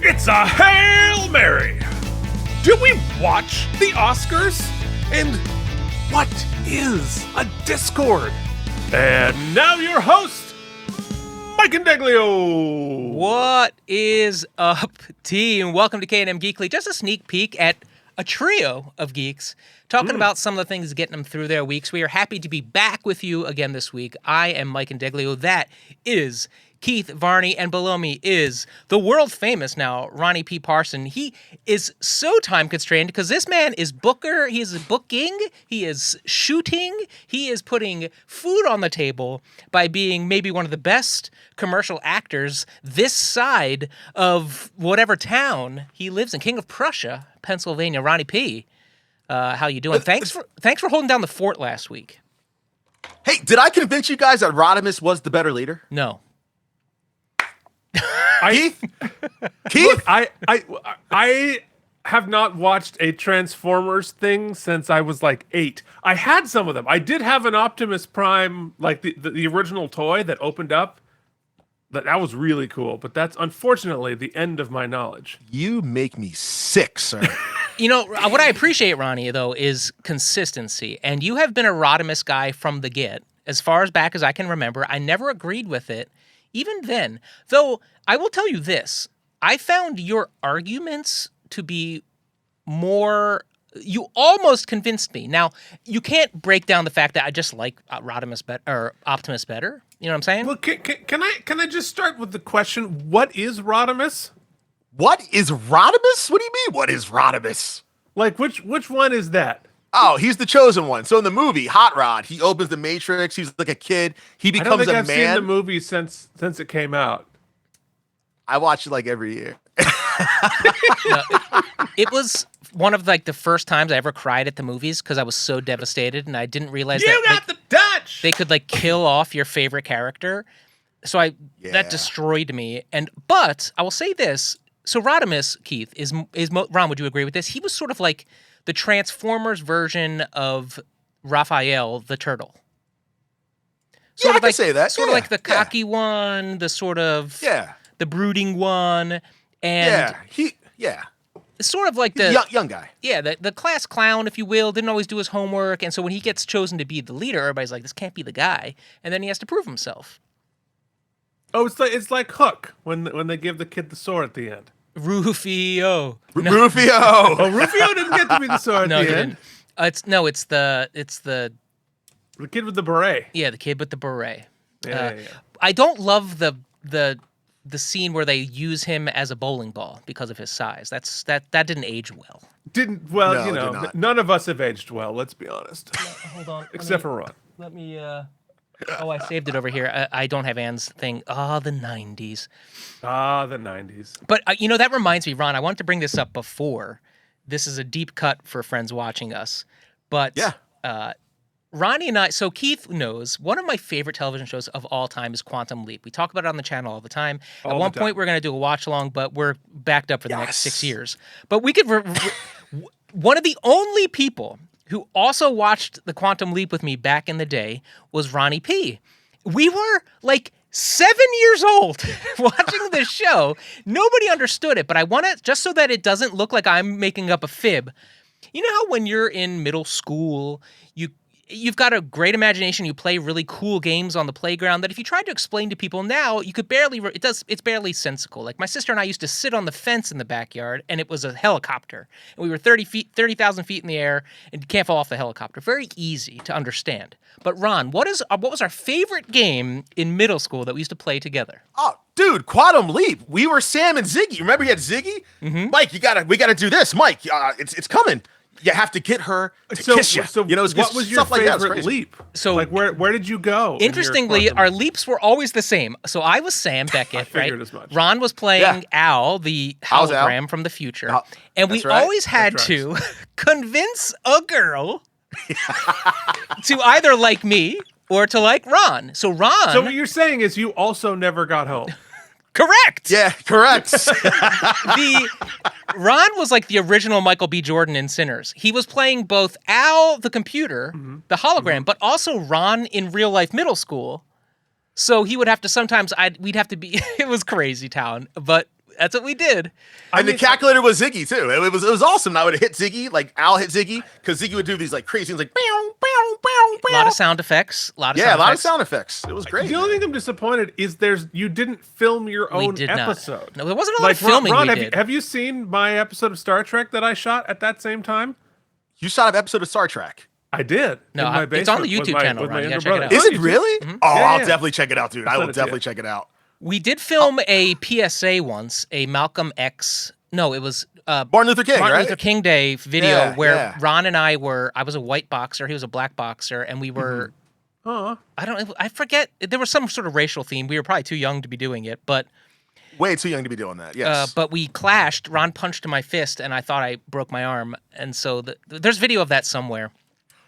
It's a Hail Mary! Do we watch the Oscars? And what is a Discord? And now your host, Mike and Deglio. What is up, team? Welcome to K&M Geekly. Just a sneak peek at a trio of geeks talking about some of the things getting them through their weeks. We are happy to be back with you again this week. I am Mike and Deglio. That is Keith Varney, and below me is the world-famous now Ronnie P. Parson. He is so time-constrained because this man is booker, he is booking, he is shooting, he is putting food on the table by being maybe one of the best commercial actors this side of whatever town he lives in. King of Prussia, Pennsylvania. Ronnie P., how you doing? Thanks for holding down the fort last week. Hey, did I convince you guys that Rodimus was the better leader? No. Keith? Look, I have not watched a Transformers thing since I was like 8. I had some of them. I did have an Optimus Prime, like the original toy that opened up. That was really cool, but that's unfortunately the end of my knowledge. You make me sick, sir. You know, what I appreciate, Ronnie, though, is consistency. And you have been a Rodimus guy from the get, as far as back as I can remember. I never agreed with it, even then. Though, I will tell you this. I found your arguments to be more... You almost convinced me. Now, you can't break down the fact that I just like Rodimus or Optimus better. You know what I'm saying? Well, can I just start with the question, what is Rodimus? What is Rodimus? What do you mean, what is Rodimus? Like, which one is that? Oh, he's the chosen one. So in the movie, Hot Rod, he opens the Matrix. He's like a kid. He becomes a man. I don't think I've seen the movie since it came out. I watch it like every year. No, it was one of like the first times I ever cried at the movies because I was so devastated and I didn't realize You got the touch! they could like kill off your favorite character. So that destroyed me. But I will say this. So Rodimus, Keith, is Ron, would you agree with this? He was sort of like the Transformers version of Raphael the turtle. I can say that. Sort of like the cocky one, the sort of the brooding one, and it's sort of like the young guy. Yeah, the class clown, if you will, didn't always do his homework, and so when he gets chosen to be the leader, everybody's like, this can't be the guy, and then he has to prove himself. Oh, it's like Hook when they give the kid the sword at the end. Rufio. Rufio. Oh, Rufio didn't get to be the sword at the end. It's the kid with the beret. Yeah, the kid with the beret. Yeah. I don't love the scene where they use him as a bowling ball because of his size. That didn't age well. No, none of us have aged well. Let's be honest. No, hold on, except for Ron. Let me. Oh, I saved it over here. I don't have Anne's thing. The 90s. The 90s. But, that reminds me, Ron, I wanted to bring this up before. This is a deep cut for friends watching us. But Ronnie and I, so Keith knows, one of my favorite television shows of all time is Quantum Leap. We talk about it on the channel all the time. At one point, we're going to do a watch-along, but we're backed up for the next 6 years. But we could... one of the only people who also watched the Quantum Leap with me back in the day was Ronnie P. We were like 7 years old watching this show. Nobody understood it, but I want to, just so that it doesn't look like I'm making up a fib. You know how when you're in middle school, you've got a great imagination, you play really cool games on the playground that if you tried to explain to people now, you could barely, it's barely sensical. Like my sister and I used to sit on the fence in the backyard and it was a helicopter. And we were 30,000 feet in the air and you can't fall off the helicopter. Very easy to understand. But Ron, what was our favorite game in middle school that we used to play together? Oh, dude, Quantum Leap. We were Sam and Ziggy. Remember you had Ziggy? Mm-hmm. Mike, we gotta do this. Mike, it's coming. You have to get her to kiss you. So what was your favorite leap? So like where did you go? Interestingly, our leaps were always the same. So I was Sam Beckett, right? As much. Ron was playing Al, the hologram from the future. And we always had to convince a girl to either like me or to like Ron. So what you're saying is you also never got home. Correct. Yeah, correct. Ron was like the original Michael B. Jordan in Sinners. He was playing both Al, the computer, the hologram, but also Ron in real life middle school. So he would have to sometimes, we'd have to be, it was crazy town, but That's what we did. And the calculator was Ziggy too. It was awesome. I would hit Ziggy, like Al hit Ziggy, because Ziggy would do these like crazy things, like bow, bow, bow, bow. A lot of sound effects. A lot of sound effects. It was great. The only thing I'm disappointed is you didn't film your own episode. Not. No, there wasn't a lot of filming. Ron, we did. Have you seen my episode of Star Trek that I shot at that same time? You shot an episode of Star Trek. I did. No, it's on the YouTube channel, Ron. You gotta check it out. Is it really? Mm-hmm. Oh, I'll definitely check it out, dude. I will definitely check it out. We did film a PSA once, a Malcolm X. No, it was Martin Luther King, Martin right? Luther King Day video where Ron and I was a white boxer, he was a black boxer, and we were. I forget. There was some sort of racial theme. We were probably too young to be doing it, but. Way too young to be doing that. Yes. But we clashed. Ron punched my fist, and I thought I broke my arm, and so there's video of that somewhere.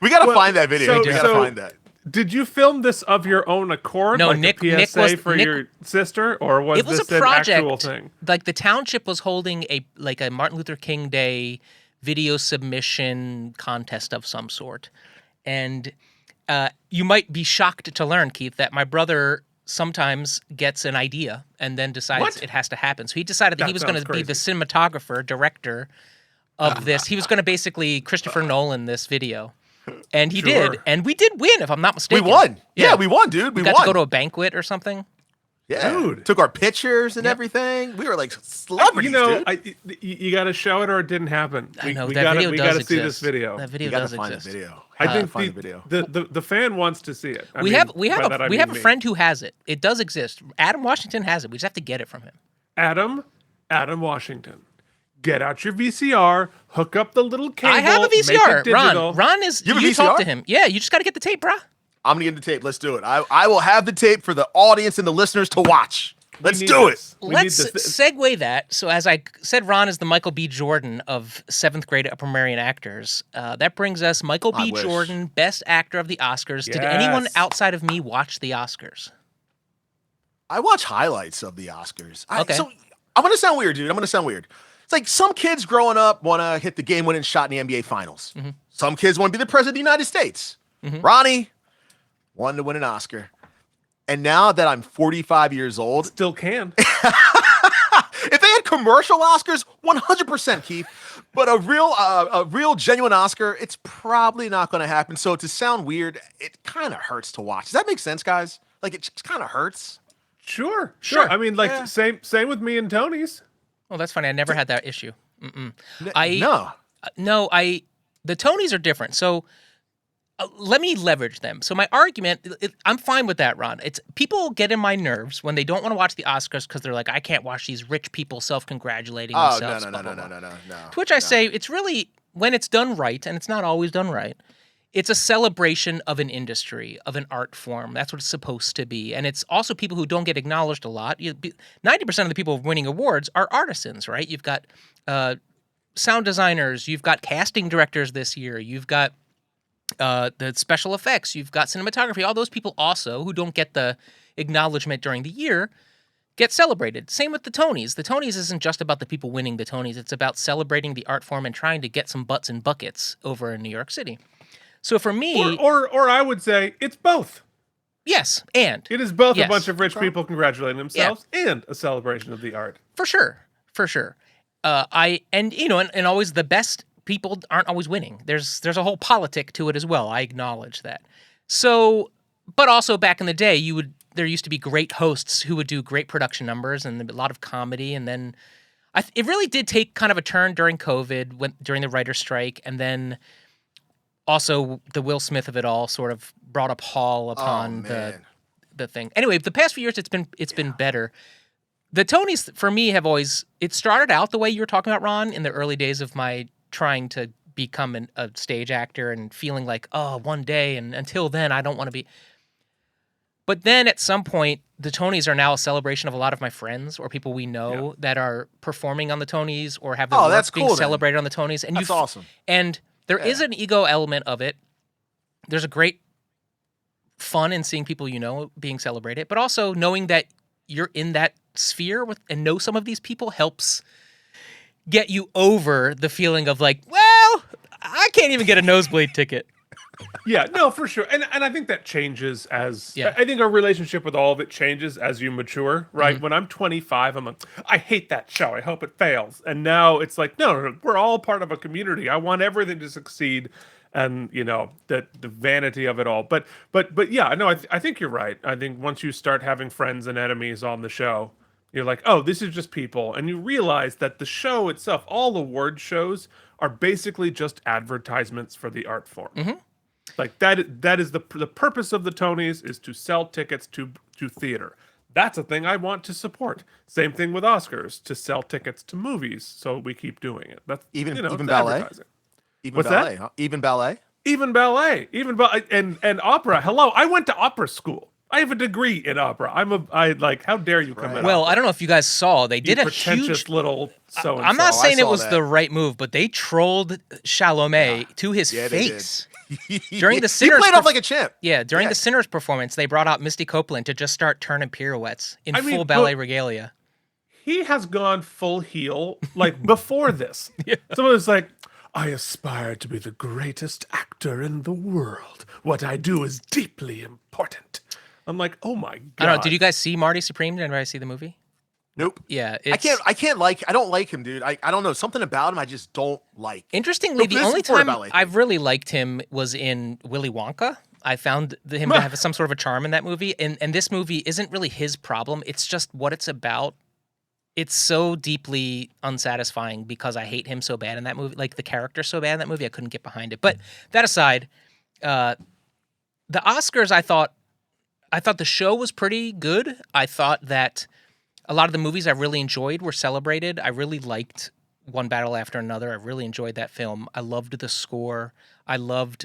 We gotta find that video. We gotta find that. Did you film this of your own accord? No, like Nick PSA for your sister, or was it was this a project, an actual thing? Like the township was holding a Martin Luther King Day video submission contest of some sort, and you might be shocked to learn, Keith, that my brother sometimes gets an idea and then decides it has to happen. So he decided that he was going to be the cinematographer, director of this. He was going to basically Christopher Nolan this video. And he did. And we did win, if I'm not mistaken. We won. Yeah, we won, dude. We got won. to go to a banquet or something. Yeah. Dude. Took our pictures and everything. We were like celebrities, dude. You got to show it or it didn't happen. I know, we that video we does gotta exist. see this video. That video does exist. Find the video. I think the fan wants to see it. We have a friend who has it. It does exist. Adam Washington has it. We just have to get it from him. Adam Washington. Get out your VCR, hook up the little cable. I have a VCR. Ron is. You have a VCR? Talk to him. Yeah, you just got to get the tape, brah. I'm gonna get the tape. Let's do it. I will have the tape for the audience and the listeners to watch. Let's do it. Let's segue that. So as I said, Ron is the Michael B. Jordan of 7th grade Upper actors. That brings us Michael B. Jordan, Best Actor of the Oscars. Yes. Did anyone outside of me watch the Oscars? I watch highlights of the Oscars. Okay. So I'm gonna sound weird, dude. It's like some kids growing up want to hit the game-winning shot in the NBA Finals. Mm-hmm. Some kids want to be the president of the United States. Mm-hmm. Ronnie wanted to win an Oscar. And now that I'm 45 years old... Still can. If they had commercial Oscars, 100%, Keith. But a real genuine Oscar, it's probably not going to happen. So to sound weird, it kind of hurts to watch. Does that make sense, guys? Like, it just kind of hurts. Sure. I mean, same with me and Tony's. Oh, that's funny. I never had that issue. No. The Tonys are different. So let me leverage them. So my argument, I'm fine with that, Ron. It's people get in my nerves when they don't want to watch the Oscars because they're like, I can't watch these rich people self-congratulating themselves. No. To which I say, it's really, when it's done right, and it's not always done right, it's a celebration of an industry, of an art form. That's what it's supposed to be. And it's also people who don't get acknowledged a lot. 90% of the people winning awards are artisans, right? You've got sound designers. You've got casting directors this year. You've got the special effects. You've got cinematography. All those people also who don't get the acknowledgement during the year get celebrated. Same with the Tonys. The Tonys isn't just about the people winning the Tonys. It's about celebrating the art form and trying to get some butts in buckets over in New York City. So for me... Or I would say it's both. Yes, and... It is both a bunch of rich people congratulating themselves and a celebration of the art. For sure. And always the best people aren't always winning. There's a whole politic to it as well. I acknowledge that. So, but also back in the day, there used to be great hosts who would do great production numbers and a lot of comedy, and then... it really did take kind of a turn during COVID, during the writer's strike, and then... Also, the Will Smith of it all sort of brought up Hall upon the thing. Anyway, the past few years, it's been better. The Tonys, for me, have always... It started out the way you were talking about, Ron, in the early days of my trying to become a stage actor and feeling like, oh, one day, and until then, I don't want to be... But then at some point, the Tonys are now a celebration of a lot of my friends or people we know that are performing on the Tonys or have their work being celebrated on the Tonys. And that's awesome. And... There is an ego element of it. There's a great fun in seeing people you know being celebrated, but also knowing that you're in that sphere and know some of these people helps get you over the feeling of like, well, I can't even get a nosebleed ticket. Yeah, no, for sure. And I think that changes as Yeah. I think our relationship with all of it changes as you mature, right? Mhm. When I'm 25, I'm like, I hate that show. I hope it fails. And now it's like, no, we're all part of a community. I want everything to succeed, and the vanity of it all. But yeah, no, I think you're right. I think once you start having friends and enemies on the show, you're like, oh, this is just people, and you realize that the show itself, all award shows, are basically just advertisements for the art form. Mhm. Like that is the purpose of the Tonys, is to sell tickets to theater. That's a thing I want to support. Same thing with Oscars, to sell tickets to movies. So we keep doing it. That's Even it's ballet? advertising. Even What's ballet, that? huh? Even ballet? Even ballet, and opera. Hello, I went to opera school. I have a degree in opera. I like. How dare you come Right. at Well, opera? I don't know if you guys saw, they You did a pretentious huge. little so and I'm not Oh, I saying it saw was that. the right move, but they trolled Chalamet to his Yeah, they did. face. During the He Sinners played off like a champ. Yeah, during Yeah. the Sinners performance, they brought out Misty Copeland to just start turning pirouettes in I mean, full but- ballet regalia. He has gone full heel like before this. Yeah. Someone was like, I aspire to be the greatest actor in the world. What I do is deeply important. I'm like, oh my God. I don't know. Did you guys see Marty Supreme? Did anybody see the movie? Nope. Yeah, I don't like him, dude. I don't know. Something about him I just don't like. Interestingly, But the this only is for a time ballet thing. I've really liked him was in Willy Wonka. I found him to have some sort of a charm in that movie, and this movie isn't really his problem. It's just what it's about. It's so deeply unsatisfying because I hate him so bad in that movie, like the character so bad in that movie. I couldn't get behind it. But that aside, the Oscars, I thought the show was pretty good. I thought that a lot of the movies I really enjoyed were celebrated. I really liked One Battle After Another. I really enjoyed that film. I loved the score. I love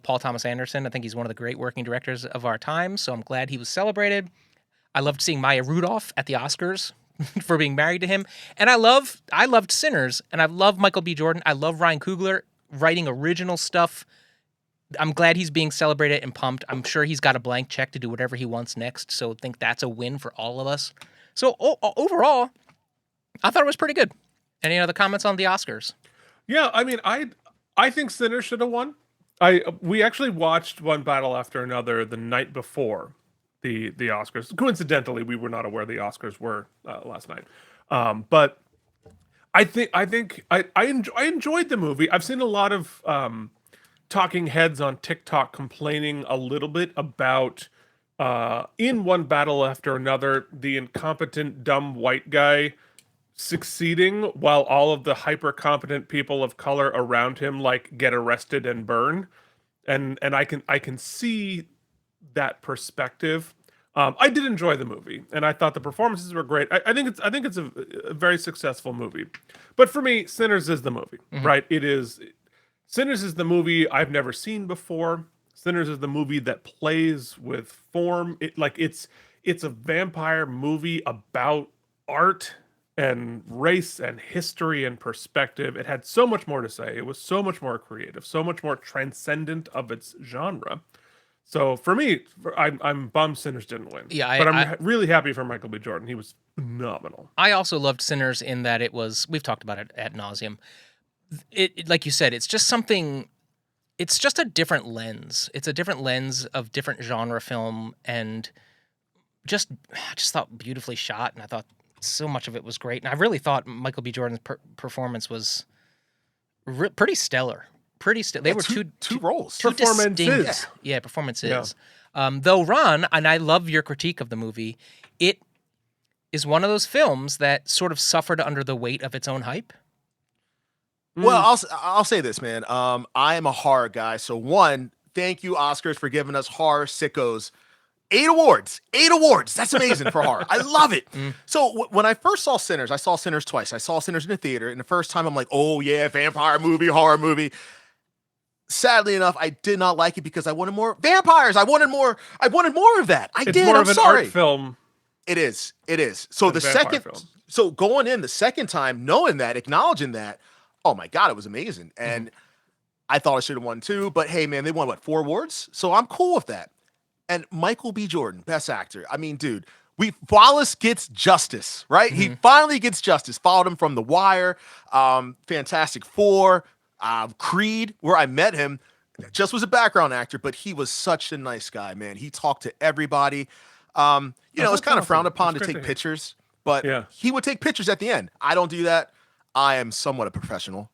Paul Thomas Anderson. I think he's one of the great working directors of our time. So I'm glad he was celebrated. I loved seeing Maya Rudolph at the Oscars for being married to him. And I loved Sinners, and I love Michael B. Jordan. I love Ryan Coogler writing original stuff. I'm glad he's being celebrated and pumped. I'm sure he's got a blank check to do whatever he wants next. So I think that's a win for all of us. So overall, I thought it was pretty good. Any other comments on the Oscars? Yeah, I mean, I think Sinners should have won. We actually watched One Battle After Another the night before the Oscars. Coincidentally, we were not aware the Oscars were last night. But I enjoyed the movie. I've seen a lot of talking heads on TikTok complaining a little bit about in One Battle After Another, the incompetent dumb white guy succeeding while all of the hyper competent people of color around him like get arrested and burn. And I can see that perspective. I did enjoy the movie, and I thought the performances were great. I think it's a very successful movie. But for me, Sinners is the movie, right? Sinners is the movie I've never seen before. Sinners is the movie that plays with form. It's a vampire movie about art and race and history and perspective. It had so much more to say. It was so much more creative, so much more transcendent of its genre. So for me, I'm bummed Sinners didn't win. Yeah, but I'm really happy for Michael B. Jordan. He was phenomenal. I also loved Sinners in that it was, we've talked about it ad nauseum. It like you said, it's just something, it's just a different lens. It's a different lens of different genre film, and I just thought beautifully shot, and I thought so much of it was great. And I really thought Michael B. Jordan's performance was pretty stellar. They were two roles. two Performances. distinct, yeah, performances. Though Ron, and I love your critique of the movie, it is one of those films that sort of suffered under the weight of its own hype. Well, I'll say this, man. I am a horror guy, so one, thank you, Oscars, for giving us horror sickos 8 awards. 8 awards. That's amazing for horror. I love it. So when I first saw Sinners, I saw Sinners twice. I saw Sinners in the theater, and the first time I'm like, oh yeah, vampire movie, horror movie. Sadly enough, I did not like it because I wanted more vampires. I wanted more of that. It's more of an art film. It is. So the second, so going in the second time, knowing that, acknowledging that, oh my God, it was amazing. And I thought I should have won too, but hey man, they won what, 4 awards? So I'm cool with that. And Michael B. Jordan, best actor. I mean, dude, Wallace gets justice, right? He finally gets justice. Followed him from The Wire, Fantastic Four, Creed, where I met him. just was a background actor, but he was such a nice guy, man. He talked to everybody. It's kind of frowned upon to take pictures, but he would take pictures at the end. I don't do that. I am somewhat a professional.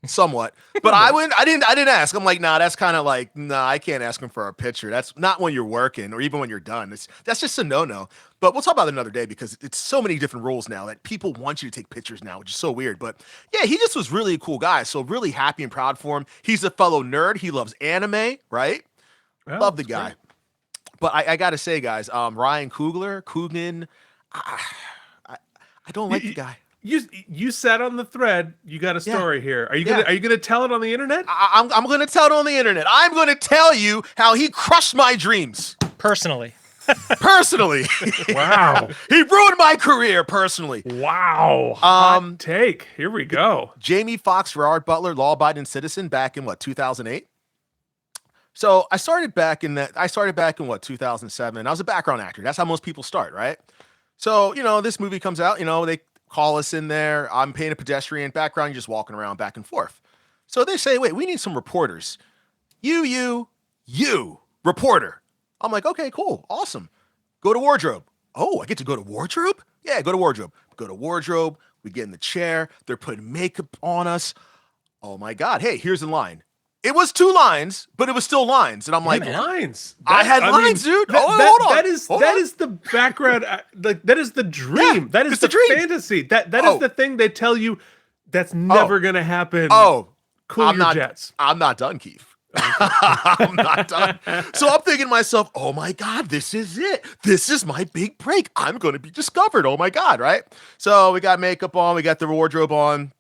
Somewhat, but I didn't ask. I'm like, nah, that's kind of like, nah, I can't ask him for a picture. That's not when you're working or even when you're done. That's just a no. But we'll talk about it another day because it's so many different rules now that people want you to take pictures now, which is so weird. But yeah, he just was really a cool guy. So really happy and proud for him. He's a fellow nerd. He loves anime, right? Yeah, love the guy. Great. But I got to say, guys, Ryan Coogler, I don't like the guy. You sat on the thread. You got a story here. Are you gonna tell it on the internet? I'm gonna tell it on the internet. I'm gonna tell you how he crushed my dreams personally. Wow. He ruined my career personally. Wow. Hot take. Here we go. Jamie Foxx, Gerard Butler, law-abiding citizen, back in 2008. So I started back in 2007. I was a background actor. That's how most people start, right? So this movie comes out. They call us in there. I'm paying a pedestrian background. You're just walking around back and forth. So they say, wait, we need some reporters. You, reporter. I'm like, okay, cool. Awesome. Go to wardrobe. Oh, I get to go to wardrobe? Yeah, go to wardrobe. Go to wardrobe. We get in the chair. They're putting makeup on us. Oh my God. Hey, here's the line. It was 2 lines, but it was still lines. And I'm like, lines. I had lines, dude. Hold on. That is the background. That is the dream. Yeah, that is the dream. fantasy. That is the thing they tell you that's never going to happen. Oh, cool your jets. I'm not done, Keith. I'm not done. So I'm thinking to myself, oh my God, this is it. This is my big break. I'm going to be discovered. Oh my God, right? So we got makeup on. We got the wardrobe on.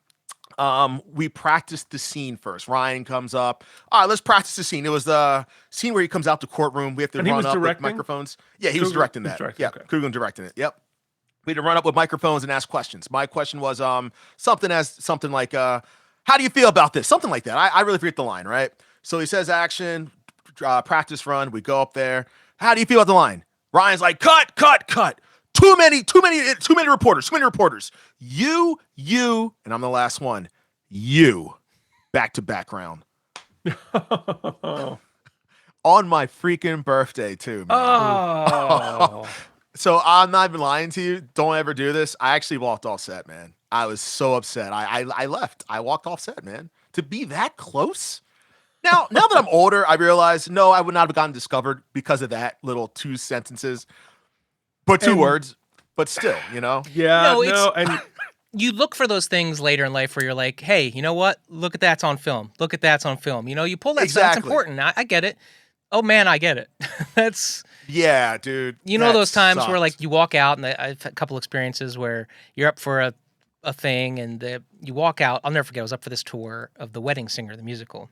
We practiced the scene first. Ryan comes up. All right, let's practice the scene. It was the scene where he comes out the courtroom. We have to run up with microphones. Yeah, he was directing that. Cougar directing it. Yep. We had to run up with microphones and ask questions. My question was something like, how do you feel about this? Something like that. I really forget the line, right? So he says action, practice run. We go up there. How do you feel about the line? Ryan's like, cut. Too many reporters. You, and I'm the last one. You, back to background. On my freaking birthday too, man. Oh. So I'm not even lying to you. Don't ever do this. I actually walked off set, man. I was so upset. I left. I walked off set, man. To be that close. Now that I'm older, I realize, no, I would not have gotten discovered because of that little 2 sentences. But 2 words, but still, Yeah, and you look for those things later in life where you're like, hey, you know what? Look at that's on film. You pull that stuff. That's important. I get it. Oh, man, I get it. That's... Yeah, dude. Those times where, like, you walk out, and I've had a couple experiences where you're up for a thing, and you walk out. I'll never forget, I was up for this tour of The Wedding Singer, the musical.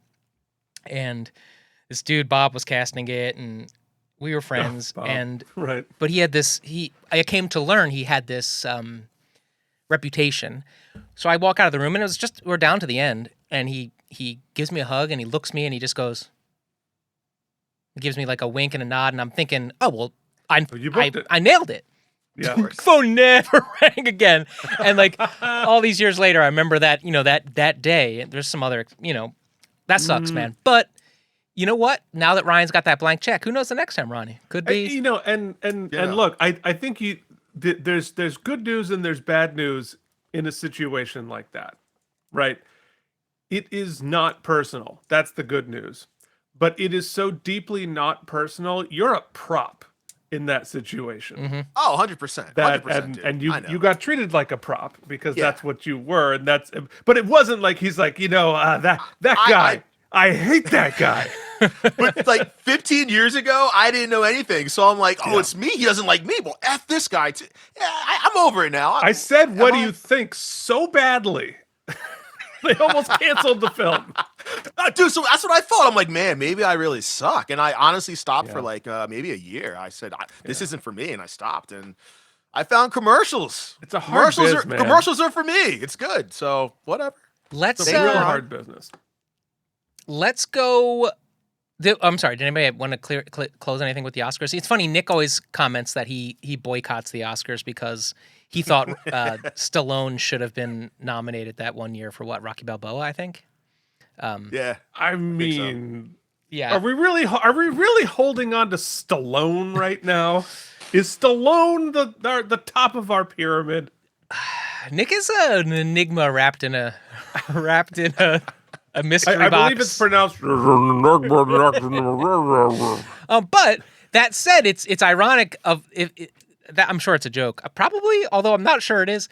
And this dude, Bob, was casting it, and we were friends, right. But he had this. I came to learn he had this reputation. So I walk out of the room, and it was just we're down to the end, and he gives me a hug, and he looks me, and he just goes, he gives me like a wink and a nod, and I'm thinking, oh well, I nailed it. Yeah. Phone never rang again, and like all these years later, I remember that that day. There's some other that sucks, man, but. You know what? Now that Ryan's got that blank check, who knows the next time, Ronnie? Could be. And look, I think there's good news and there's bad news in a situation like that, right? It is not personal. That's the good news. But it is so deeply not personal. You're a prop in that situation. Mm-hmm. Oh, 100%. 100%, and you got treated like a prop because that's what you were, but it wasn't like he's like, that guy. I hate that guy. But like 15 years ago, I didn't know anything. So I'm like, it's me. He doesn't like me. Well, F this guy too. Yeah, I'm over it now. I said, what do you think so badly? They almost canceled the film. Dude, so that's what I thought. I'm like, man, maybe I really suck. And I honestly stopped for like maybe a year. I said, this isn't for me. And I stopped. And I found commercials. It's a hard business, man. Commercials are for me. It's good. So whatever. It's a real hard business. Let's go. I'm sorry. Did anybody want to close anything with the Oscars? It's funny. Nick always comments that he boycotts the Oscars because he thought Stallone should have been nominated that one year for Rocky Balboa, I think. Yeah. I mean, Yeah. Are we really holding on to Stallone right now? Is Stallone the top of our pyramid? Nick is an enigma wrapped in a mystery I box. believe it's pronounced. But that said, it's ironic that I'm sure it's a joke. Probably, although I'm not sure it is.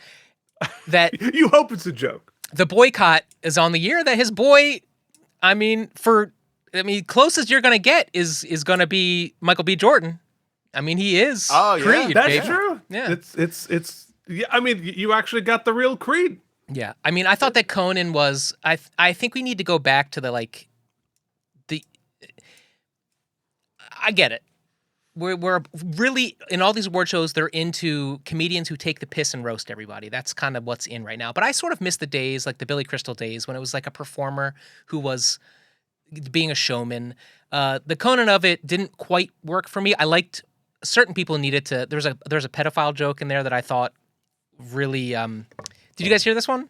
That You hope it's a joke. the boycott is on the year that his boy. Closest you're gonna get is gonna be Michael B. Jordan. I mean, he is. Oh, yeah. Creed, That's baby. true. Yeah. It's. Yeah, I mean, you actually got the real Creed. Yeah, I mean, I thought that Conan was. I think we need to go back to I get it. We're really in all these award shows. They're into comedians who take the piss and roast everybody. That's kind of what's in right now. But I sort of miss the days, like the Billy Crystal days, when it was like a performer who was being a showman. The Conan of it didn't quite work for me. I liked certain people needed to. There's a pedophile joke in there that I thought really. Did you guys hear this one?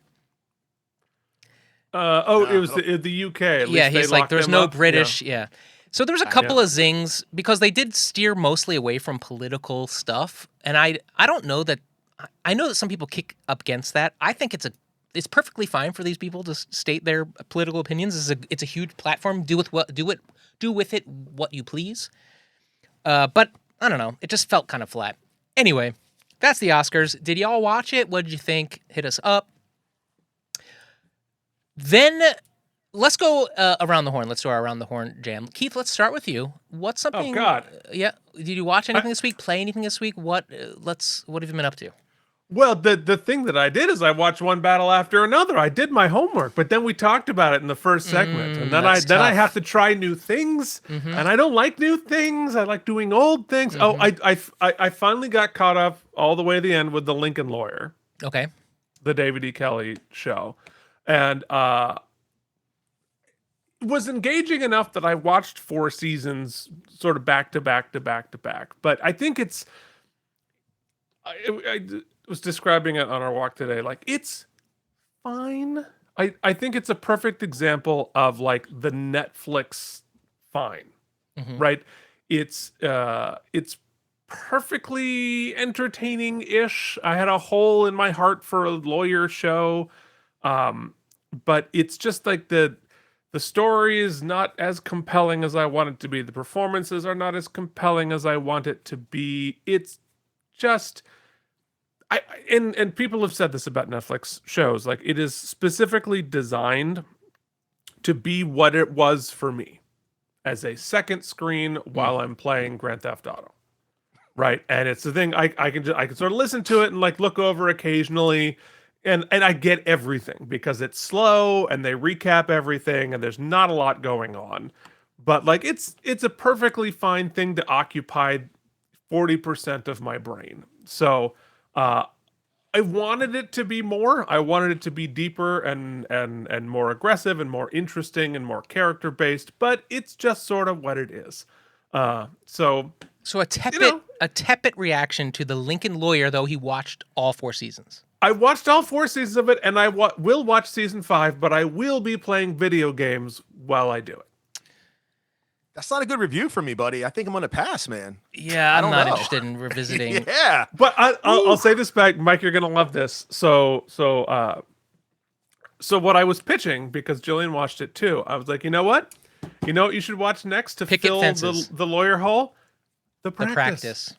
It was the UK. At Yeah, least they he's like, locked there's him no up. British. Yeah. So there was a couple Yeah. of zings because they did steer mostly away from political stuff, and I don't know that. I know that some people kick up against that. I think it's perfectly fine for these people to state their political opinions. It's a huge platform. Do with it what you please. But I don't know. It just felt kind of flat. Anyway, that's the Oscars. Did y'all watch it? What did you think? Hit us up. Then let's go around the horn. Let's do our around the horn jam. Keith, let's start with you. What's something? Oh God. Yeah. Did you watch anything this week? Play anything this week? What have you been up to? Well, the thing that I did is I watched one battle after another. I did my homework, but then we talked about it in the first segment, and then I that's have tough. to try new things, and I don't like new things. I like doing old things. Oh, I finally got caught up all the way to the end with the Lincoln Lawyer, Okay. the David E. Kelly show, and was engaging enough that I watched 4 seasons sort of back to back to back to back. But I think I was describing it on our walk today. Like, it's fine. I think it's a perfect example of like the Netflix fine, right? It's perfectly entertaining-ish. I had a hole in my heart for a lawyer show, but it's just like the story is not as compelling as I want it to be. The performances are not as compelling as I want it to be. It's just and people have said this about Netflix shows. Like, it is specifically designed to be what it was for me, as a second screen while I'm playing Grand Theft Auto. Right. And it's the thing I can sort of listen to it and like look over occasionally. And I get everything because it's slow and they recap everything and there's not a lot going on. But like it's a perfectly fine thing to occupy 40% of my brain. So I wanted it to be more. I wanted it to be deeper and more aggressive and more interesting and more character based, but it's just sort of what it is. So a tepid reaction to the Lincoln Lawyer, though he watched all 4 seasons. I watched all 4 seasons of it, and I will watch season 5, but I will be playing video games while I do it. That's not a good review for me, buddy. I think I'm gonna pass, man. Yeah, I'm don't not know. interested in revisiting. Yeah. But I'll say this back, Mike. You're gonna love this. So what I was pitching, because Jillian watched it too. I was like, you know what you should watch next to Picket fill fences. the lawyer hole. The The practice.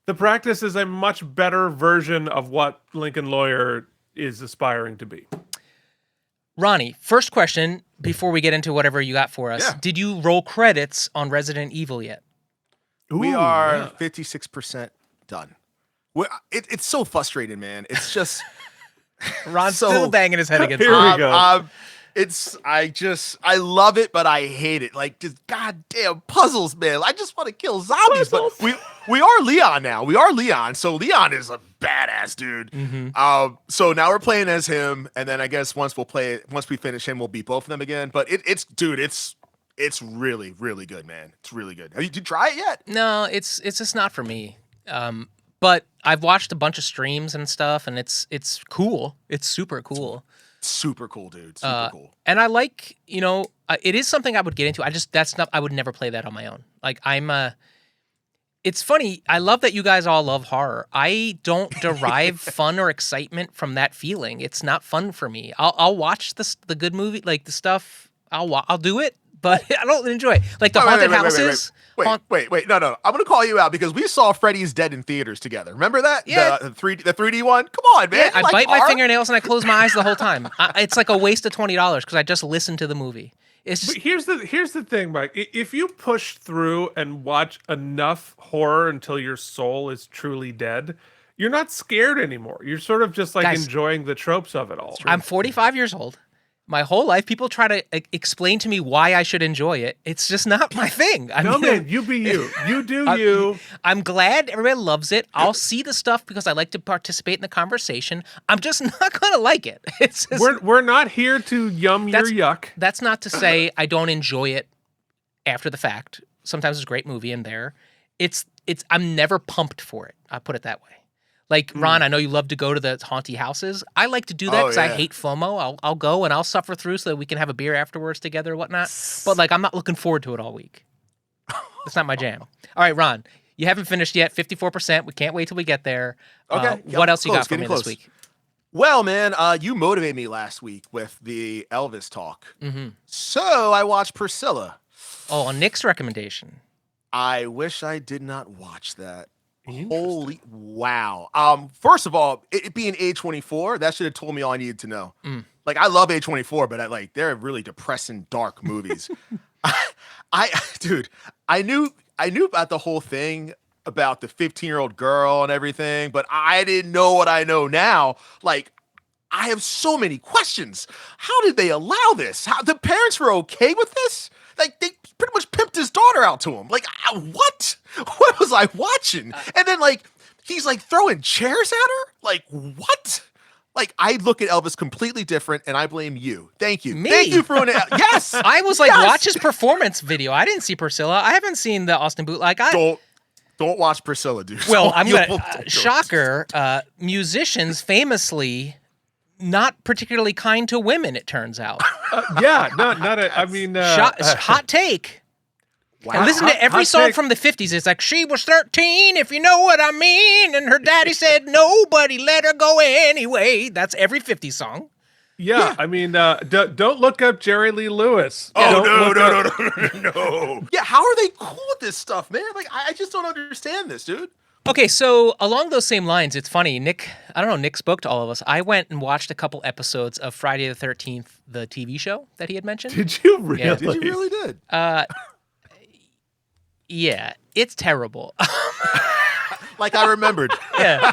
The practice is a much better version of what Lincoln Lawyer is aspiring to be. Ronnie, first question before we get into whatever you got for us. Yeah. Did you roll credits on Resident Evil yet? We Ooh, are yeah. 56% done. It's so frustrating, man. It's just Ron's So- still banging his head against Here the we wall. go. I love it, but I hate it. Like, just goddamn puzzles, man. I just want to kill zombies. Puzzles. But we are Leon now. We are Leon. So Leon is a badass dude. So now we're playing as him, and then I guess once we finish him, we'll beat both of them again. But it's really, really good, man. It's really good. Did you try it yet? No, it's just not for me. But I've watched a bunch of streams and stuff, and it's cool. It's super cool. Super cool, dude. Super cool. And I like, it is something I would get into. I would never play that on my own. Like it's funny. I love that you guys all love horror. I don't derive fun or excitement from that feeling. It's not fun for me. I'll watch the good movie, like the stuff. I'll do it, but I don't enjoy it. Like the haunted houses. Wait. No. I'm going to call you out because we saw Freddy's Dead in theaters together. Remember that? Yeah. The 3D one? Come on, man. Yeah, I bite my fingernails and I close my eyes the whole time. It's like a waste of $20 because I just listened to the movie. It's just, But here's the thing, Mike. If you push through and watch enough horror until your soul is truly dead, you're not scared anymore. You're sort of just like Guys, enjoying the tropes of it all. I'm 45 years old. My whole life, people try to explain to me why I should enjoy it. It's just not my thing. Man, you be you. You do you. I'm glad everybody loves it. I'll see the stuff because I like to participate in the conversation. I'm just not gonna like it. It's just, We're not here to yum your yuck. That's not to say I don't enjoy it after the fact. Sometimes it's a great movie in there. I'm never pumped for it. I'll put it that way. Like, Ron, I know you love to go to the haunted houses. I like to do that because I hate FOMO. I'll go and I'll suffer through so that we can have a beer afterwards together or whatnot. But, like, I'm not looking forward to it all week. It's not my jam. All right, Ron, you haven't finished yet. 54%. We can't wait till we get there. Okay. What else you got for me this week? Well, man, you motivated me last week with the Elvis talk. Mm-hmm. So I watched Priscilla. Oh, on Nick's recommendation. I wish I did not watch that. Holy wow. First of all, it being A24, that should have told me all I needed to know. Like, I love A24, but they're really depressing, dark movies. I knew about the whole thing about the 15-year-old girl and everything, but I didn't know what I know now. Like, I have so many questions. How did they allow this? How the parents were okay with this? Like, they pretty much pimped his daughter out to him. Like, what? What was I watching? And then, he's, throwing chairs at her? Like, what? Like, I look at Elvis completely different, and I blame you. Thank you. Me? Thank you for ruining it. Yes! I was like, watch his performance video. I didn't see Priscilla. I haven't seen the Austin bootleg. Don't watch Priscilla, dude. Well, I'm going to... shocker, musicians famously... not particularly kind to women, it turns out. Hot take. Wow. And listen to every song from the 50s. It's like, she was 13, if you know what I mean. And her daddy said, nobody let her go anyway. That's every 50s song. Yeah. I mean, don't look up Jerry Lee Lewis. Oh, no. Yeah, how are they cool with this stuff, man? Like, I just don't understand this, dude. Okay, so along those same lines, it's funny. Nick spoke to all of us. I went and watched a couple episodes of Friday the 13th, the TV show that he had mentioned. Did you really? Yeah. Did you really did? Yeah, it's terrible. Like I remembered. Yeah.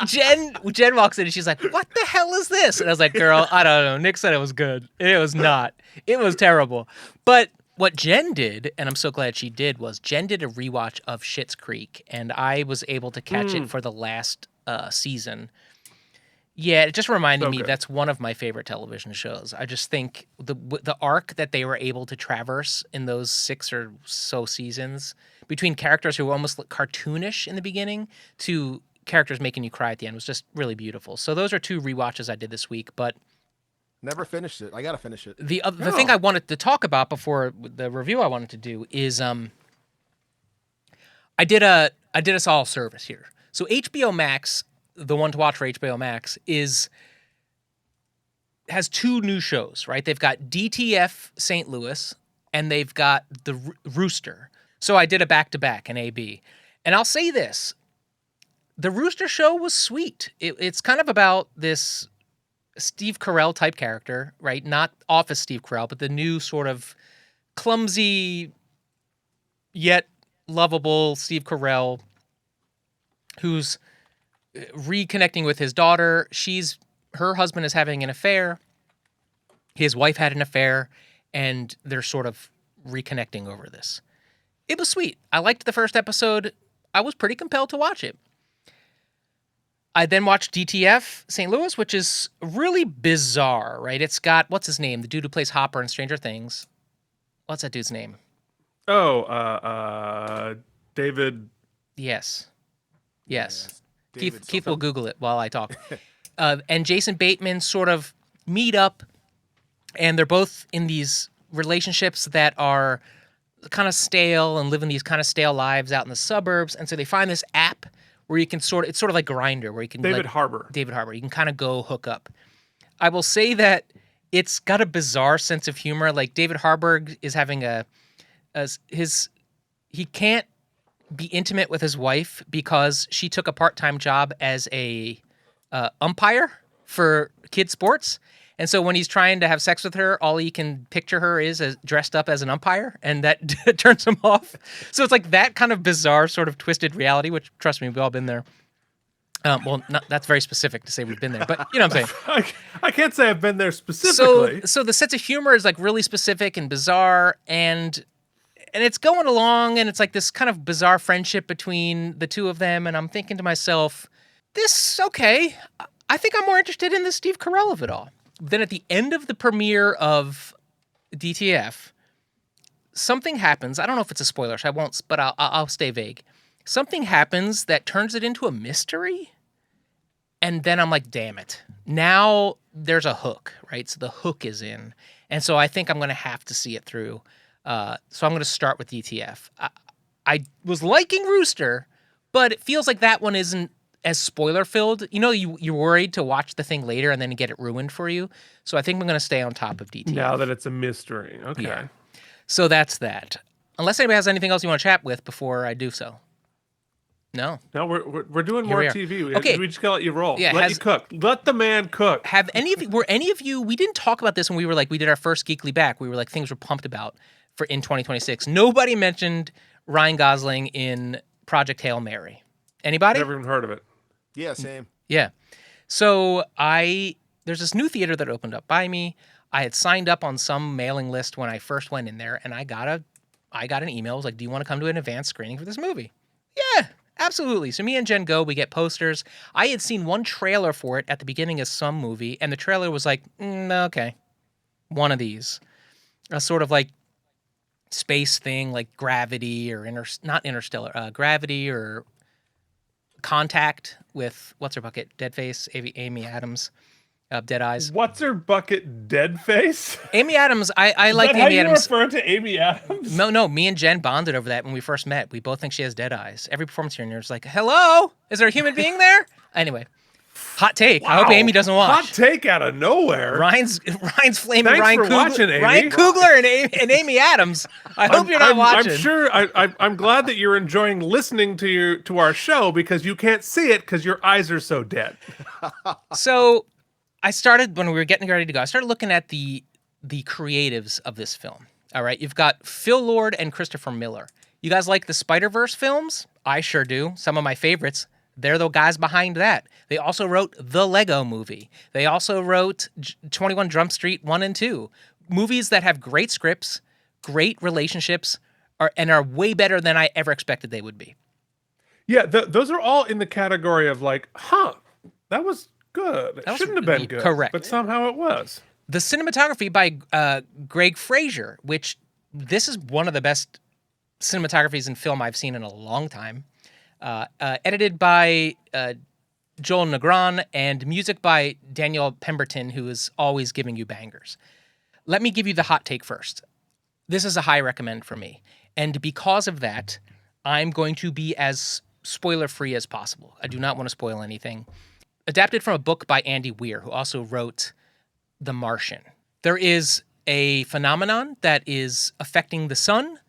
Jen walks in and she's like, what the hell is this? And I was like, girl, I don't know. Nick said it was good. It was not. It was terrible. But what Jen did, and I'm so glad she did, was Jen did a rewatch of Schitt's Creek, and I was able to catch it for the last season. Yeah, it just reminded me that's one of my favorite television shows. I just think the arc that they were able to traverse in those 6 or so seasons between characters who were almost cartoonish in the beginning to characters making you cry at the end was just really beautiful. So those are 2 rewatches I did this week, but never finished it. I gotta finish it. The thing I wanted to talk about before the review I wanted to do is I did us all a service here. So HBO Max, the one to watch for HBO Max, has 2 new shows, right? They've got DTF St. Louis and they've got the Rooster. So I did a back-to-back, an A/B. And I'll say this. The Rooster show was sweet. It's kind of about this Steve Carell type character, right? Not Office Steve Carell, but the new sort of clumsy yet lovable Steve Carell who's reconnecting with his daughter. Her husband is having an affair. His wife had an affair, and they're sort of reconnecting over this. It was sweet. I liked the first episode. I was pretty compelled to watch it. I then watched DTF St. Louis, which is really bizarre, right? It's got, what's his name? The dude who plays Hopper in Stranger Things. What's that dude's name? Oh, David. Yes. David Keith will Google it while I talk. And Jason Bateman sort of meet up, and they're both in these relationships that are kind of stale and living these kind of stale lives out in the suburbs. And so they find this app where you can it's sort of like Grindr, where you can David Harbour. You can kind of go hook up. I will say that it's got a bizarre sense of humor. Like David Harbour is having he can't be intimate with his wife because she took a part-time job as a umpire for kids sports. And so when he's trying to have sex with her, all he can picture her is as dressed up as an umpire, and that turns him off. So it's like that kind of bizarre sort of twisted reality, which, trust me, we've all been there. That's very specific to say we've been there, but you know what I'm saying. I can't say I've been there specifically. So the sense of humor is like really specific and bizarre, and it's going along, and it's like this kind of bizarre friendship between the two of them, and I'm thinking to myself, okay, I think I'm more interested in the Steve Carell of it all. Then at the end of the premiere of DTF, something happens. I don't know if it's a spoiler, so I won't, but I'll stay vague. Something happens that turns it into a mystery, and then I'm like, damn it. Now there's a hook, right? So the hook is in, and so I think I'm going to have to see it through. So I'm going to start with DTF. I was liking Rooster, but it feels like that one isn't as spoiler-filled. You know, you're worried to watch the thing later and then get it ruined for you. So I think I'm going to stay on top of DTF. Now that it's a mystery. Okay. Yeah. So that's that. Unless anybody has anything else you want to chat with before I do so. No. No, we're doing more TV. Okay. We just gotta let you roll. Yeah, let you cook. Let the man cook. Were any of you, we didn't talk about this when we did our first Geekly back. We were like, things we're pumped about in 2026. Nobody mentioned Ryan Gosling in Project Hail Mary. Anybody? Never even heard of it. Yeah, same. Yeah. So there's this new theater that opened up by me. I had signed up on some mailing list when I first went in there, and I got an email. It was like, do you want to come to an advanced screening for this movie? Yeah, absolutely. So me and Jen go, we get posters. I had seen one trailer for it at the beginning of some movie, and the trailer was like, okay, one of these. A sort of like space thing, like Gravity or not Interstellar, Gravity or Contact with what's her bucket, Deadface, Amy Adams, Dead Eyes. What's her bucket, Deadface? Amy Adams, I like Amy Adams. Referring to Amy Adams? No, me and Jen bonded over that when we first met. We both think she has dead eyes. Every performance here, and you're just like, hello, is there a human being there? Anyway, hot take. Wow. I hope Amy doesn't watch. Hot take out of nowhere. Ryan's flaming. Thanks Ryan for Coogler, watching, Amy. Ryan Coogler and Amy Adams. I hope you're not watching. I'm sure. I'm glad that you're enjoying listening to our show because you can't see it because your eyes are so dead. So I started, when we were getting ready to go, I started looking at the creatives of this film. All right, you've got Phil Lord and Christopher Miller. You guys like the Spider-Verse films? I sure do. Some of my favorites. They're the guys behind that. They also wrote The Lego Movie. They also wrote 21 Jump Street 1 and 2. Movies that have great scripts, great relationships, and are way better than I ever expected they would be. Yeah, those are all in the category of like, that was good. It shouldn't have been good. Correct. But somehow it was. The cinematography by Greg Fraser, which this is one of the best cinematographies in film I've seen in a long time. Edited by Joel Negron and music by Daniel Pemberton, who is always giving you bangers. Let me give you the hot take first. This is a high recommend for me. And because of that, I'm going to be as spoiler-free as possible. I do not want to spoil anything. Adapted from a book by Andy Weir, who also wrote The Martian. There is a phenomenon that is affecting the sun.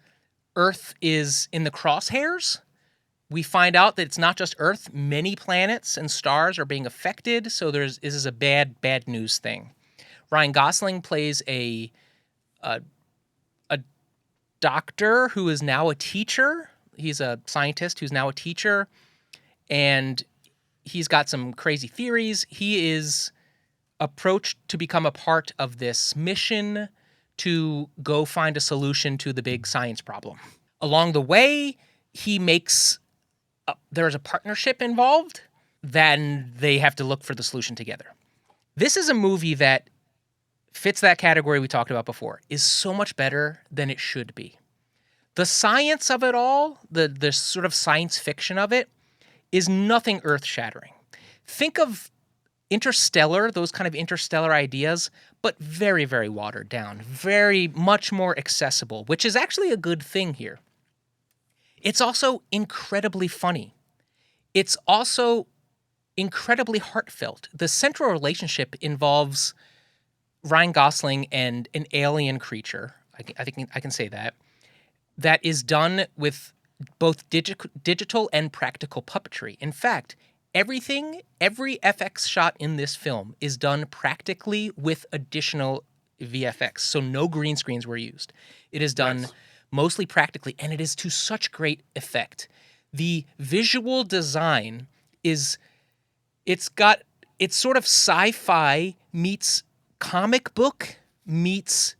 Earth is in the crosshairs. We find out that it's not just Earth. Many planets and stars are being affected, so this is a bad news thing. Ryan Gosling plays a doctor who is now a teacher. He's a scientist who's now a teacher, and he's got some crazy theories. He is approached to become a part of this mission to go find a solution to the big science problem. Along the way, he makes there's a partnership involved, then they have to look for the solution together. This is a movie that fits that category we talked about before, is so much better than it should be. The science of it all, the sort of science fiction of it, is nothing earth-shattering. Think of Interstellar, those kind of interstellar ideas, but very, very watered down, very much more accessible, which is actually a good thing here. It's also incredibly funny. It's also incredibly heartfelt. The central relationship involves Ryan Gosling and an alien creature. I think I can say that. That is done with both digital and practical puppetry. In fact, every FX shot in this film is done practically with additional VFX. So no green screens were used. It is done mostly practically, and it is to such great effect. The visual design it's sort of sci-fi meets comic book meets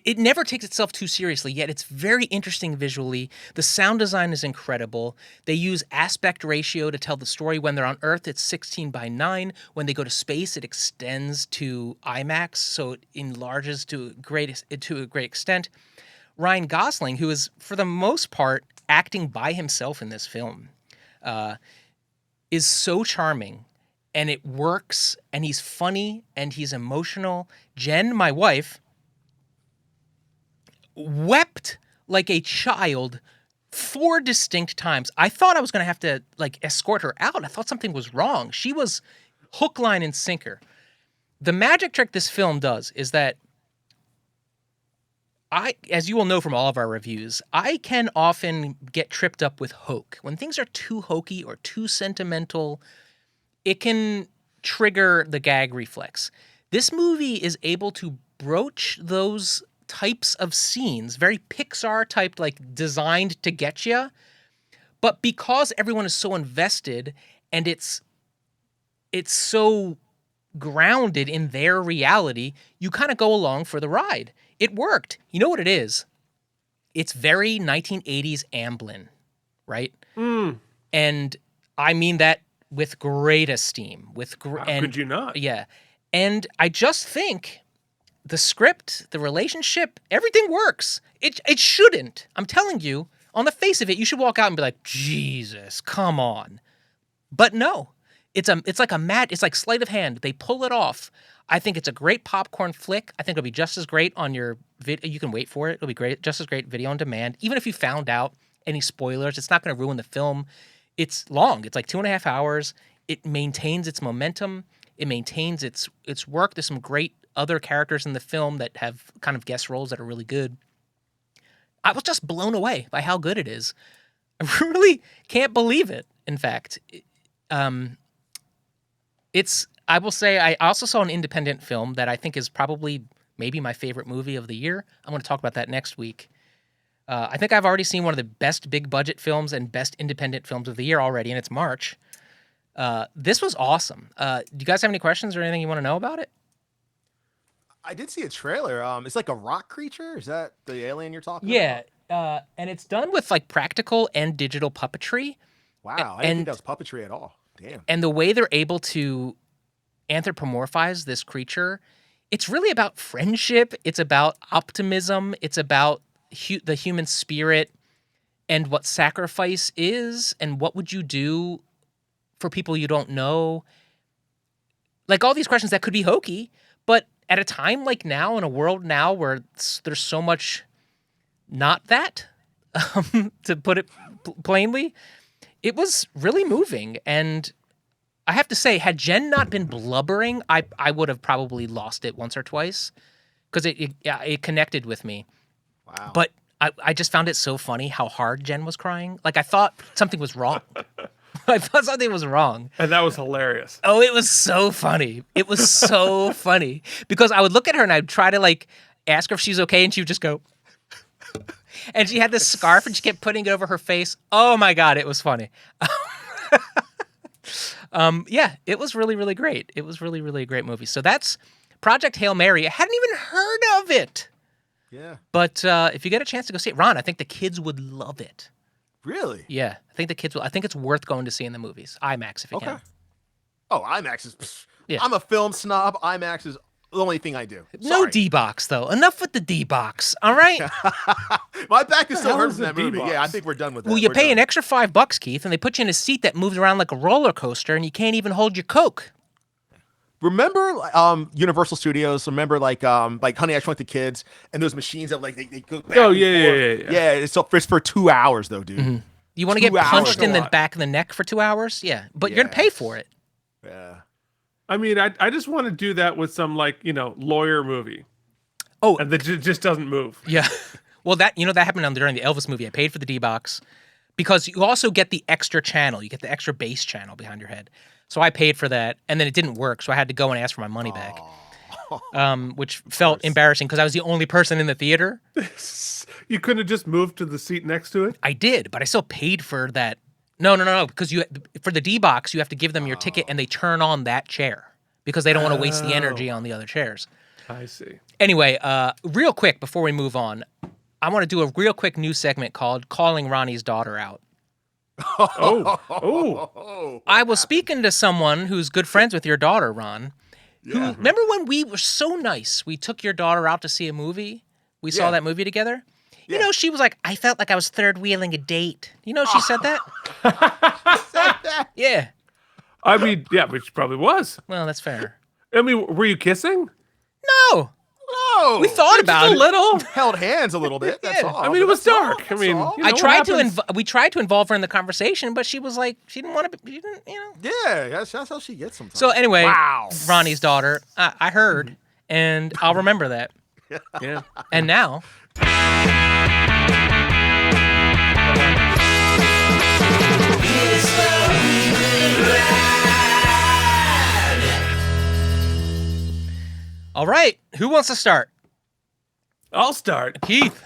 It never takes itself too seriously, yet it's very interesting visually. The sound design is incredible. They use aspect ratio to tell the story. When they're on Earth, it's 16:9. When they go to space, it extends to IMAX, so it enlarges to a great extent. Ryan Gosling, who is, for the most part, acting by himself in this film, is so charming, and it works, and he's funny, and he's emotional. Jen, my wife, wept like a child 4 distinct times. I thought I was going to have to escort her out. I thought something was wrong. She was hook, line, and sinker. The magic trick this film does is that as you will know from all of our reviews, I can often get tripped up with hoke. When things are too hokey or too sentimental, it can trigger the gag reflex. This movie is able to broach those types of scenes, very Pixar type, designed to get you. But because everyone is so invested and it's so grounded in their reality, you kind of go along for the ride. It worked. You know what it is? It's very 1980s Amblin, right? And I mean that with great esteem. How could you not? Yeah. And I just think the script, the relationship, everything works. It shouldn't. I'm telling you, on the face of it, you should walk out and be like, Jesus, come on. But no, it's like sleight of hand. They pull it off. I think it's a great popcorn flick. I think it'll be just as great on your video. You can wait for it. It'll be great, just as great video on demand. Even if you found out any spoilers, it's not going to ruin the film. It's long. It's like 2.5 hours. It maintains its momentum. It maintains its work. There's some great other characters in the film that have kind of guest roles that are really good. I was just blown away by how good it is. I really can't believe it. In fact, I will say I also saw an independent film that I think is probably maybe my favorite movie of the year. I'm going to talk about that next week. I think I've already seen one of the best big budget films and best independent films of the year already, and it's March. This was awesome. Do you guys have any questions or anything you want to know about it? I did see a trailer. It's like a rock creature. Is that the alien you're talking about? Yeah. And it's done with practical and digital puppetry. Wow, I didn't think that was puppetry at all. Damn. And the way they're able to anthropomorphize this creature, it's really about friendship. It's about optimism. It's about the human spirit and what sacrifice is and what would you do for people you don't know. All these questions that could be hokey, but at a time like now, in a world now where there's so much not that, to put it plainly, it was really moving. And I have to say, had Jen not been blubbering, I would have probably lost it once or twice because it connected with me. Wow. But I just found it so funny how hard Jen was crying. I thought something was wrong. I thought something was wrong. And that was hilarious. Oh, it was so funny. It was so funny. Because I would look at her and I'd try to ask her if she's okay, and she would just go. And she had this scarf and she kept putting it over her face. Oh my God, it was funny. Yeah, it was really, really great. It was really, really a great movie. So that's Project Hail Mary. I hadn't even heard of it. Yeah. But if you get a chance to go see it, Ron, I think the kids would love it. Really? Yeah, I think the kids will. I think it's worth going to see in the movies. IMAX if you can. Oh, IMAX is. Yeah. I'm a film snob. IMAX is the only thing I do. No Sorry. D-box, though. Enough with the D-box, all right? My back is still hell hurting is from a that movie. D-box? Yeah, I think we're done with that. Well, you We're pay done. an extra $5, Keith, and they put you in a seat that moves around like a roller coaster, and you can't even hold your Coke. Remember Universal Studios? Remember like Honey, I Shrunk the Kids, and those machines that like they go back Oh, and yeah, forth? yeah. It's for 2 hours though, dude. You want to 2 get punched hours. in the lot. back of the neck for 2 hours? Yeah, but you're going to pay Yes. for it. Yeah. I mean, I just want to do that with some like lawyer movie, Oh, and that just doesn't move. yeah. Well, that happened during the Elvis movie. I paid for the D-box because you also get the extra channel. You get the extra bass channel behind your head. So I paid for that, and then it didn't work, so I had to go and ask for my money back, which felt embarrassing because I was the only person in the theater. You couldn't have just moved to the seat next to it. I did, but I still paid for that. No, because for the D-box, you have to give them your ticket, and they turn on that chair because they don't want to waste the energy on the other chairs. I see. Anyway, real quick before we move on, I want to do a real quick news segment called Calling Ronnie's Daughter Out. Oh. I was speaking to someone who's good friends with your daughter, Ron. Who, remember when we were so nice? We took your daughter out to see a movie. We saw that movie together. You know, she was like, I felt like I was third wheeling a date. You know, she said that. Yeah. I mean, yeah, which probably was. Well, that's fair. I mean, were you kissing? No. No. We thought about Just a it. little. Held hands a little bit. That's Yeah. all. I mean, it was dark. I mean, all. you know, I tried what to. happens- We tried to involve her in the conversation, but she was like, she didn't want to. She didn't, Yeah, that's how she gets sometimes. So anyway, Wow. Ronnie's daughter. I heard, and I'll remember that. Yeah. And now, all right. Who wants to start? I'll start. Keith.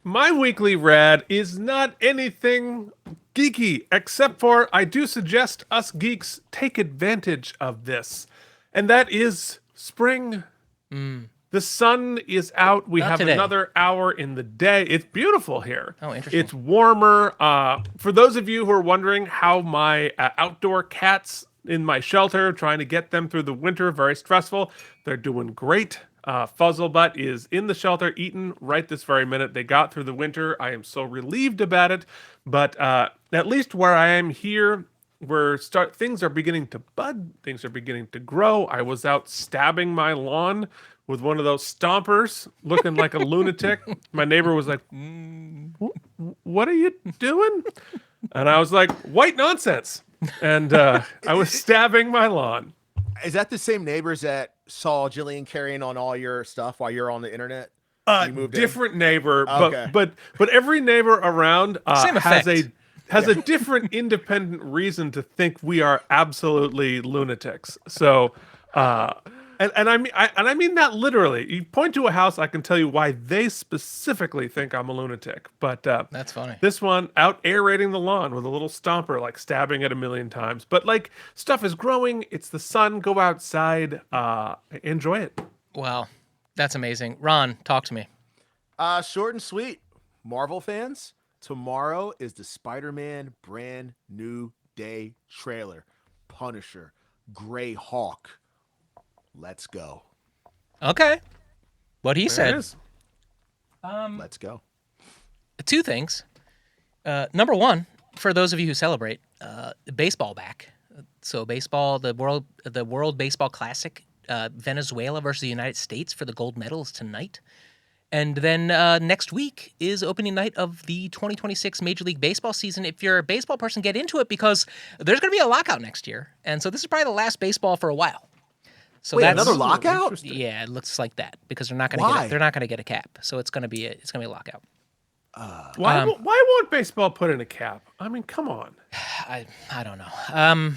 My weekly rad is not anything geeky, except for I do suggest us geeks take advantage of this. And that is spring. The sun is out. We Not have today. another hour in the day. It's beautiful here. Oh, interesting. It's warmer. For those of you who are wondering how my outdoor cats in my shelter, trying to get them through the winter, very stressful. They're doing great. Fuzzlebutt is in the shelter, eating right this very minute. They got through the winter. I am so relieved about it. But at least where I am here, things are beginning to bud. Things are beginning to grow. I was out stabbing my lawn with one of those stompers, looking like a lunatic. My neighbor was like, "What are you doing?" And I was like, "White nonsense." And I was stabbing my lawn. Is that the same neighbors that saw Jillian carrying on all your stuff while you're on the internet? You moved in? Different neighbor, Okay. but every neighbor around Same has effect. a different independent reason to think we are absolutely lunatics. So, and I mean that literally. You point to a house, I can tell you why they specifically think I'm a lunatic. But That's funny. this one out aerating the lawn with a little stomper, like stabbing it a million times. But like stuff is growing. It's the sun. Go outside. Enjoy it. Wow. That's amazing. Ron, talk to me. Short and sweet. Marvel fans, tomorrow is the Spider-Man brand new day trailer. Punisher, Grey Hawk. Let's go. Okay. What he There said. it is. Let's go. Two things. Number one, for those of you who celebrate, baseball back. So baseball, the World Baseball Classic, Venezuela versus the United States for the gold medals tonight. And then next week is opening night of the 2026 Major League Baseball season. If you're a baseball person, get into it because there's going to be a lockout next year. And so this is probably the last baseball for a while. So Wait, that's another lockout? Yeah, it looks like that because they're not going Why? to they're not going to get a cap. So it's going to be a lockout. Why won't baseball put in a cap? I mean, come on. I don't know.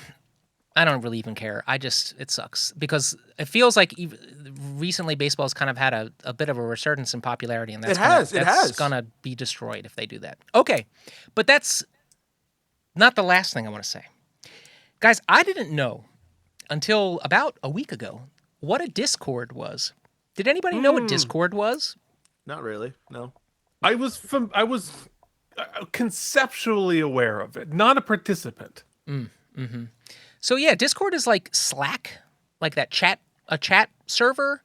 I don't really even care. It sucks because it feels like recently baseball's kind of had a bit of a resurgence in popularity, and that's gonna be destroyed if they do that. Okay, but that's not the last thing I want to say, guys. I didn't know until about a week ago what a Discord was. Did anybody know what Discord was? Not really. No. I was conceptually aware of it, not a participant. So yeah, Discord is like Slack, like a chat server,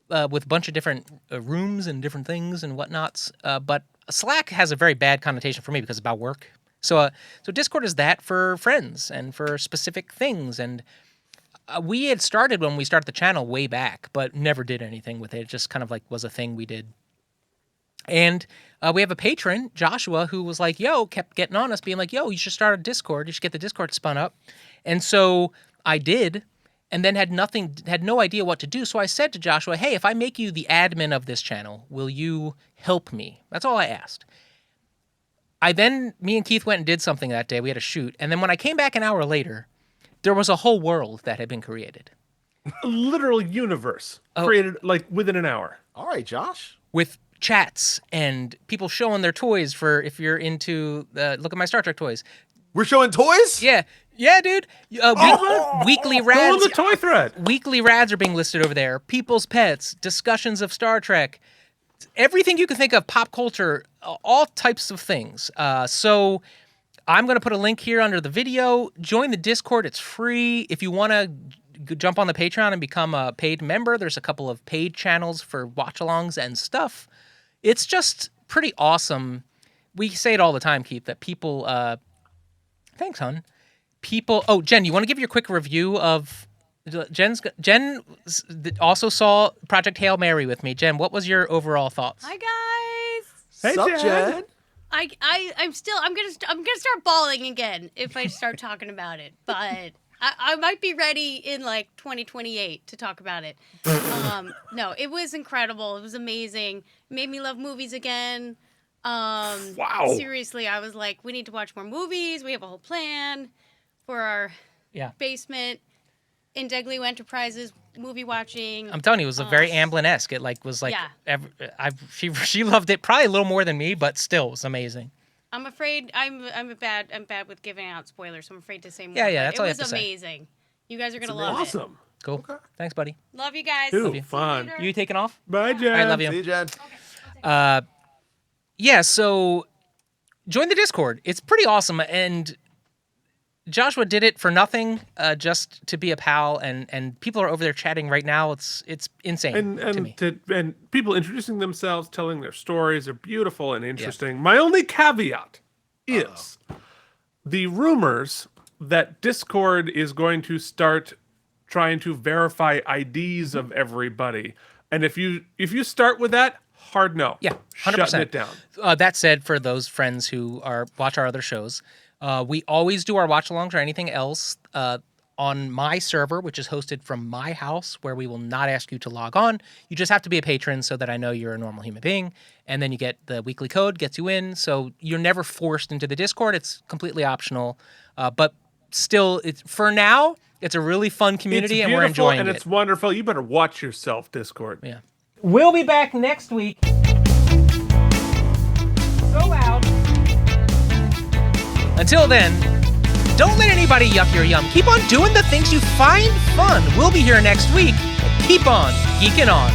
with a bunch of different rooms and different things and whatnots. But Slack has a very bad connotation for me because it's about work. So Discord is that for friends and for specific things. And we had started when we started the channel way back, but never did anything with it. It just kind of like was a thing we did. And we have a patron, Joshua, who was like, kept getting on us, being like, you should start a Discord. You should get the Discord spun up. And so I did, and then had no idea what to do. So I said to Joshua, hey, if I make you the admin of this channel, will you help me? That's all I asked. Me and Keith went and did something that day. We had a shoot. And then when I came back an hour later, there was a whole world that had been created. A literal universe created like within an hour. All right, Josh. With chats and people showing their toys for if you're into look at my Star Trek toys. We're showing toys? Yeah, dude. Weekly rads. Go on the toy thread. Weekly rads are being listed over there. People's pets, discussions of Star Trek, everything you can think of, pop culture, all types of things. So I'm going to put a link here under the video. Join the Discord. It's free. If you want to jump on the Patreon and become a paid member, there's a couple of paid channels for watch-alongs and stuff. It's just pretty awesome. We say it all the time, Keith, that people... thanks, hon. Oh, Jen, you want to give your quick review of... Jen also saw Project Hail Mary with me. Jen, what was your overall thoughts? Hi, guys. Hey, Sup, Jen. I'm gonna start bawling again if I start talking about it, but I might be ready in like 2028 to talk about it. No, it was incredible. It was amazing. It made me love movies again. Wow. Seriously, I was like, we need to watch more movies. We have a whole plan for our basement in Degley Enterprises movie watching. I'm telling you, it was a very Amblin-esque. It was like she loved it probably a little more than me, but still, it was amazing. I'm afraid I'm bad with giving out spoilers, so I'm afraid to say more. Yeah, that's all you have to say. It was amazing. You guys are gonna love it. Awesome. Cool. Okay. Thanks, buddy. Love you guys. Ooh, Love you. fun. You taking off? Bye, Jen. I love you. See you, Jen. So join the Discord. It's pretty awesome. And Joshua did it for nothing, just to be a pal. And people are over there chatting right now. It's insane to me. And people introducing themselves, telling their stories are beautiful and interesting. Yeah. My only caveat is the rumors that Discord is going to start trying to verify IDs of everybody. And if you start with that, hard no. Yeah, 100%. Shutting it down. That said, for those friends who watch our other shows, we always do our watch-alongs or anything else on my server, which is hosted from my house, where we will not ask you to log on. You just have to be a patron so that I know you're a normal human being. And then you get the weekly code, gets you in. So you're never forced into the Discord. It's completely optional. But still, for now, it's a really fun community, and we're enjoying it. And it's wonderful. You better watch yourself, Discord. Yeah. We'll be back next week. So loud. Until then, don't let anybody yuck your yum. Keep on doing the things you find fun. We'll be here next week. Keep on geeking on.